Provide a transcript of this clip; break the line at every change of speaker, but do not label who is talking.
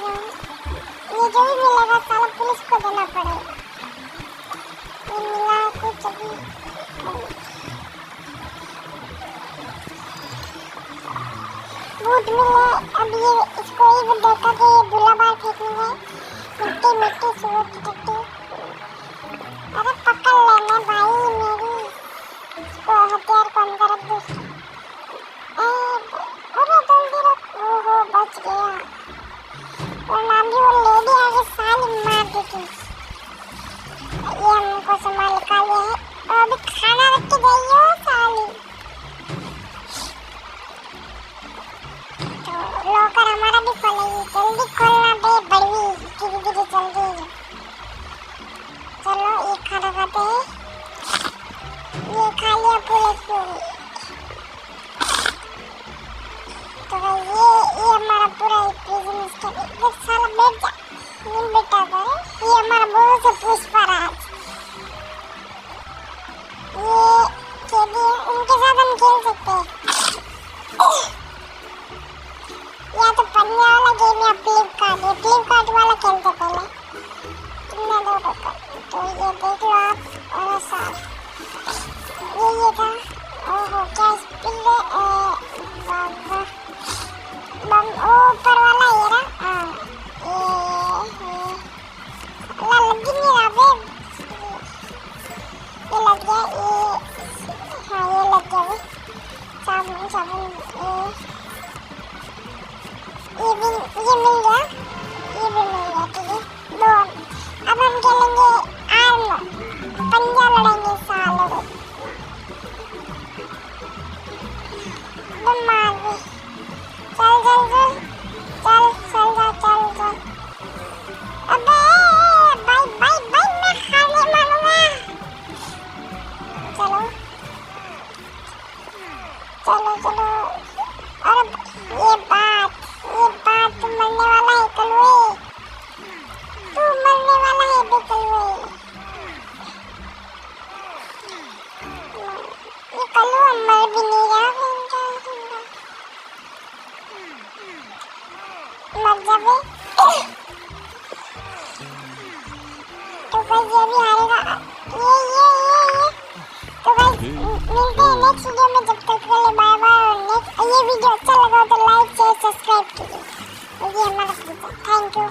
रहा हूँ। ये जो भी मिलेगा साला पुलिस को देना पड़ेगा। ये मिला कुछ अभी बूट मिले। अब ये इसको ही देखा कि ये दूल्हा बार फेंकनी है। मिट्टी मिट्टी सूट टट्टी। अरे पकड़ लेना भाई मेरी। इसको हथियार को अंदर रख दो। अरे जल्दी रख। ओहो बच गया। और नाम भी वो लेडी आगे साली मार देती। ये हमको सामान निकाले है और अभी खाना रख के गई हो साली। तो लॉकर हमारा भी खोलेगी। जल्दी खोलना बे बड़वी। धीरे धीरे जल्दी। चलो ये खाना खाते हैं। ये खा लिया पूरी। तो ये हमारा पूरा प्रिजन स्टेप। साला बैठ जा। नहीं बेटा ये हमारा बोलो से पूछ पा रहा है। ये कैदी उनके साथ हम खेल सकते हैं या तो पन्ने वाला गेम या फ्लिपकार्ट। ये फ्लिपकार्ट वाला खेलते पहले। तुमने दो रखा तो ये देख लो आप। और साफ ये था। ओहो क्या स्पीड है। बाबा बम ऊपर वाला ये ना। हाँ ये लग नहीं रहा बे। ये लग गया। ये हाँ ये लग गया बे। साबुन साबुन ये भी ये मिल गया। ये भी मिल गया। ठीक है दो। अब हम खेलेंगे आर्म। पंजा लड़ेंगे सालों को। मार दे। चल चल चल चल चल जा चल चल। अबे भाई भाई भाई मैं हार नहीं मानूंगा। चलो चलो चलो। और ये बात तू मरने वाला है कलुए। तू मरने वाला है बे कलुए। ये कलुआ मर भी नहीं रहा। मर जावे। तो गाइस ये भी हारेगा। ये तो गाइस मिलते हैं नेक्स्ट वीडियो में। जब तक के लिए बाय बाय। और नेक्स्ट ये वीडियो अच्छा लगा तो लाइक शेयर सब्सक्राइब कीजिए। ये हमारा थैंक यू।